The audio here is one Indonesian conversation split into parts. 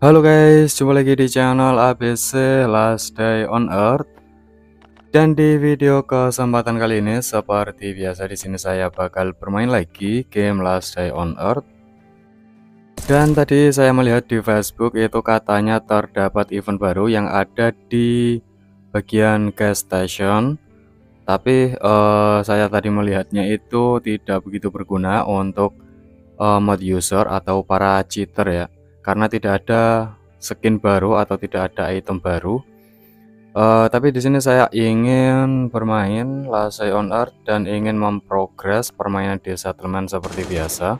Halo guys, jumpa lagi di channel ABC Last Day on Earth. Dan di video kesempatan kali ini, seperti biasa di sini saya bakal bermain lagi game Last Day on Earth. Dan tadi saya melihat di Facebook itu katanya terdapat event baru yang ada di bagian gas station. Tapi saya tadi melihatnya itu tidak begitu berguna untuk mod user atau para cheater ya, karena tidak ada skin baru atau tidak ada item baru. Tapi di sini saya ingin bermain Last Day on Earth dan ingin memprogres permainan di settlement seperti biasa.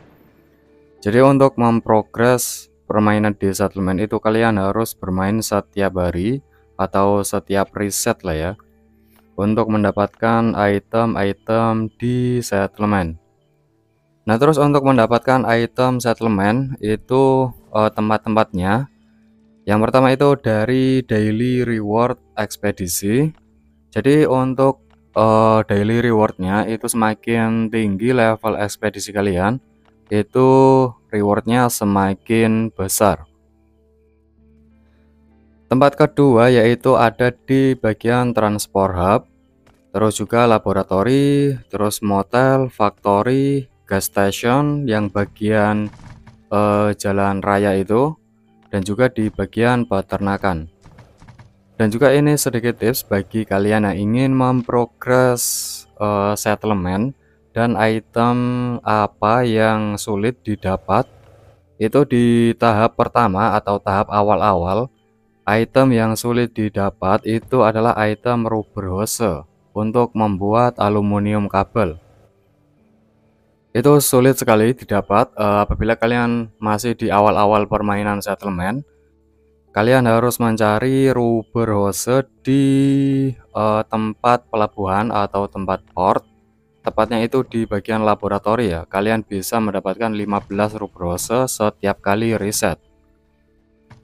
Jadi untuk memprogres permainan di settlement itu kalian harus bermain setiap hari atau setiap reset lah ya, untuk mendapatkan item-item di settlement. Nah, terus untuk mendapatkan item settlement itu tempat-tempatnya. Yang pertama itu dari daily reward ekspedisi. Jadi untuk daily rewardnya itu semakin tinggi level ekspedisi kalian, itu rewardnya semakin besar. Tempat kedua yaitu ada di bagian transport hub, terus juga laboratori, terus motel, factory, gas station yang bagian jalan raya itu, dan juga di bagian peternakan. Dan juga ini sedikit tips bagi kalian yang ingin memprogres settlement dan item apa yang sulit didapat. Itu di tahap pertama atau tahap awal-awal, item yang sulit didapat itu adalah item rubber hose untuk membuat aluminium kabel. Itu sulit sekali didapat apabila kalian masih di awal-awal permainan settlement. Kalian harus mencari rubber hose di tempat pelabuhan atau tempat port. Tepatnya itu di bagian laboratori ya. Kalian bisa mendapatkan 15 rubber hose setiap kali reset.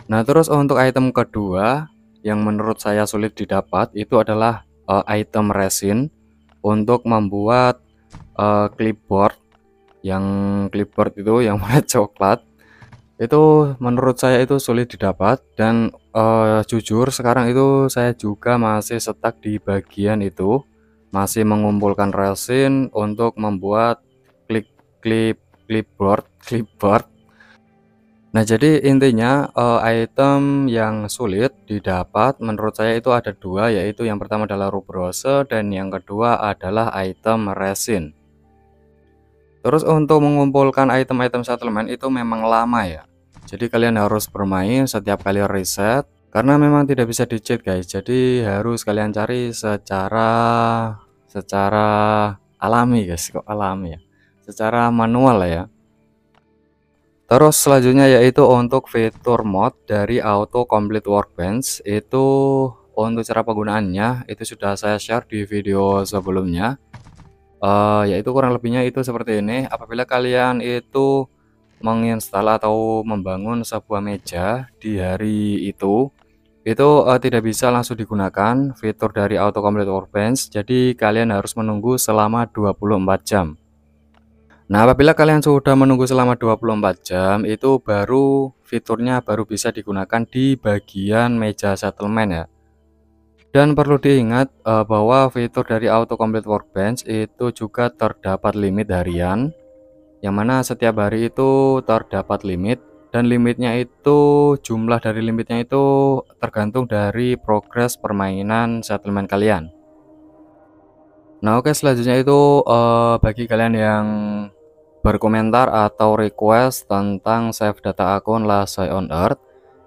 Nah, terus untuk item kedua yang menurut saya sulit didapat itu adalah item resin untuk membuat clipboard. Yang clipboard itu yang warna coklat. Itu menurut saya itu sulit didapat dan jujur sekarang itu saya juga masih stuck di bagian itu, masih mengumpulkan resin untuk membuat clipboard. Nah, jadi intinya item yang sulit didapat menurut saya itu ada dua, yaitu yang pertama adalah rubber hose dan yang kedua adalah item resin. Terus untuk mengumpulkan item-item settlement itu memang lama ya. Jadi kalian harus bermain setiap kali reset karena memang tidak bisa di cheat guys. Jadi harus kalian cari secara alami guys, kok alami ya. Secara manual lah ya. Terus selanjutnya yaitu untuk fitur mod dari auto complete workbench. Itu untuk cara penggunaannya itu sudah saya share di video sebelumnya. Yaitu kurang lebihnya itu seperti ini. Apabila kalian itu menginstal atau membangun sebuah meja di hari itu tidak bisa langsung digunakan fitur dari auto complete workbench. Jadi kalian harus menunggu selama 24 jam. Nah, apabila kalian sudah menunggu selama 24 jam itu baru fiturnya baru bisa digunakan di bagian meja settlement ya. Dan perlu diingat bahwa fitur dari auto complete workbench itu juga terdapat limit harian, yang mana setiap hari itu terdapat limit, dan limitnya itu jumlah dari limitnya itu tergantung dari progres permainan settlement kalian. Nah, oke, selanjutnya itu bagi kalian yang berkomentar atau request tentang save data akun Last Day on Earth,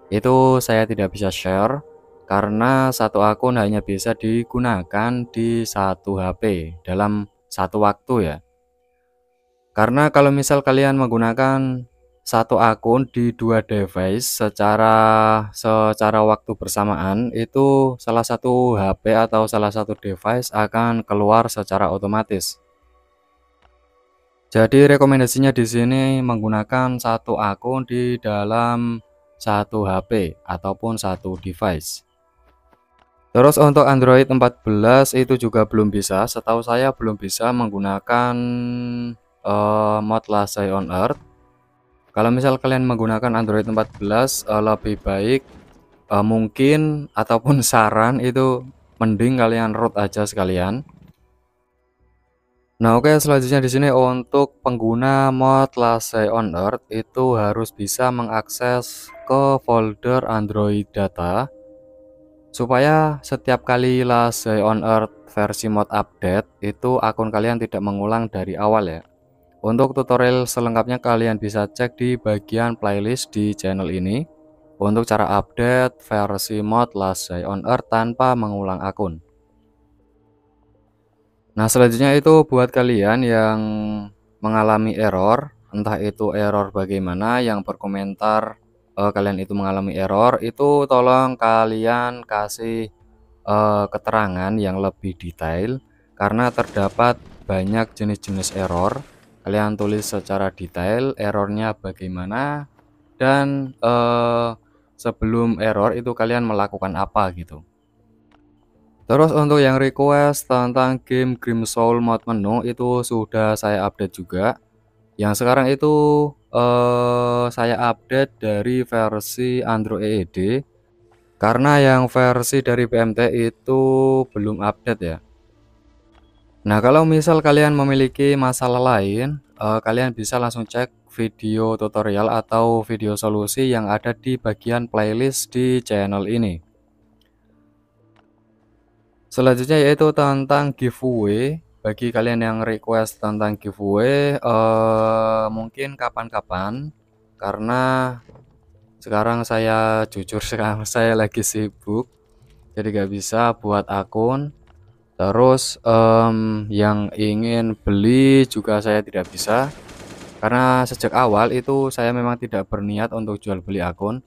itu saya tidak bisa share karena satu akun hanya bisa digunakan di satu HP dalam satu waktu ya. Karena kalau misal kalian menggunakan satu akun di dua device secara waktu bersamaan, itu salah satu HP atau salah satu device akan keluar secara otomatis. Jadi rekomendasinya di sini menggunakan satu akun di dalam satu HP ataupun satu device. Terus untuk Android 14 itu juga belum bisa, setahu saya belum bisa menggunakan mod Last Day on Earth. Kalau misal kalian menggunakan Android 14, lebih baik, mungkin ataupun saran itu mending kalian root aja sekalian. Nah, oke, selanjutnya di sini untuk pengguna mod Last Day on Earth itu harus bisa mengakses ke folder Android data supaya setiap kali Last Day on Earth versi mod update itu akun kalian tidak mengulang dari awal ya. Untuk tutorial selengkapnya kalian bisa cek di bagian playlist di channel ini untuk cara update versi mod Last Day on Earth tanpa mengulang akun. Nah, selanjutnya itu buat kalian yang mengalami error, entah itu error bagaimana yang berkomentar kalian itu mengalami error, itu tolong kalian kasih keterangan yang lebih detail karena terdapat banyak jenis-jenis error. Kalian tulis secara detail errornya bagaimana dan sebelum error itu kalian melakukan apa gitu. Terus untuk yang request tentang game Grim Soul mod menu itu sudah saya update juga. Yang sekarang itu saya update dari versi Android EED karena yang versi dari BMT itu belum update ya. Nah, kalau misal kalian memiliki masalah lain, kalian bisa langsung cek video tutorial atau video solusi yang ada di bagian playlist di channel ini. Selanjutnya yaitu tentang giveaway. Bagi kalian yang request tentang giveaway, mungkin kapan-kapan karena sekarang saya jujur sekarang saya lagi sibuk, jadi gak bisa buat akun. Terus yang ingin beli juga saya tidak bisa karena sejak awal itu saya memang tidak berniat untuk jual beli akun.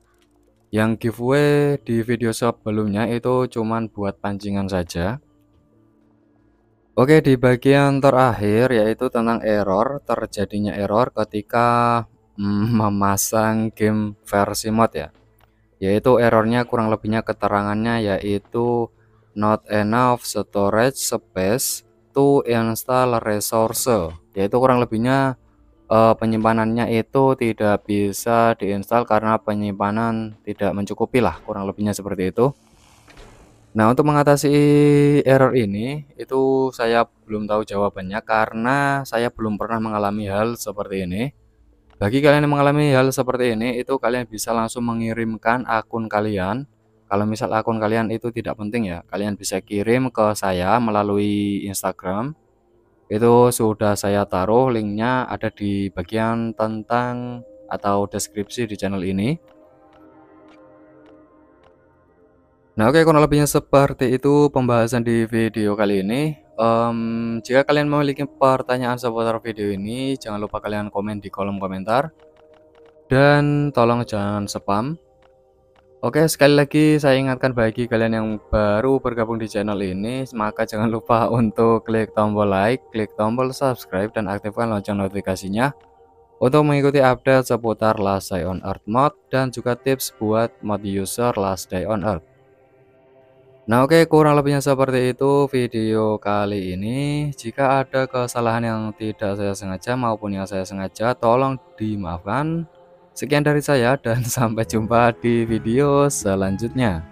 Yang giveaway di video sebelumnya itu cuman buat pancingan saja. Oke, di bagian terakhir yaitu tentang error, terjadinya error ketika memasang game versi mod ya. Yaitu errornya kurang lebihnya keterangannya yaitu not enough storage space to install resource. Yaitu kurang lebihnya penyimpanannya itu tidak bisa diinstal karena penyimpanan tidak mencukupi lah, kurang lebihnya seperti itu. Nah, untuk mengatasi error ini, itu saya belum tahu jawabannya karena saya belum pernah mengalami hal seperti ini. Bagi kalian yang mengalami hal seperti ini, itu kalian bisa langsung mengirimkan akun kalian. Kalau misal akun kalian itu tidak penting ya, kalian bisa kirim ke saya melalui Instagram. Itu sudah saya taruh linknya ada di bagian tentang atau deskripsi di channel ini. Nah, oke, kurang lebihnya seperti itu pembahasan di video kali ini. Jika kalian memiliki pertanyaan seputar video ini, jangan lupa kalian komen di kolom komentar. Dan tolong jangan spam. Oke, sekali lagi saya ingatkan bagi kalian yang baru bergabung di channel ini, maka jangan lupa untuk klik tombol like, klik tombol subscribe, dan aktifkan lonceng notifikasinya untuk mengikuti update seputar Last Day on Earth mod dan juga tips buat mod user Last Day on Earth. Nah, oke, kurang lebihnya seperti itu video kali ini. Jika ada kesalahan yang tidak saya sengaja maupun yang saya sengaja, tolong dimaafkan. Sekian dari saya dan sampai jumpa di video selanjutnya.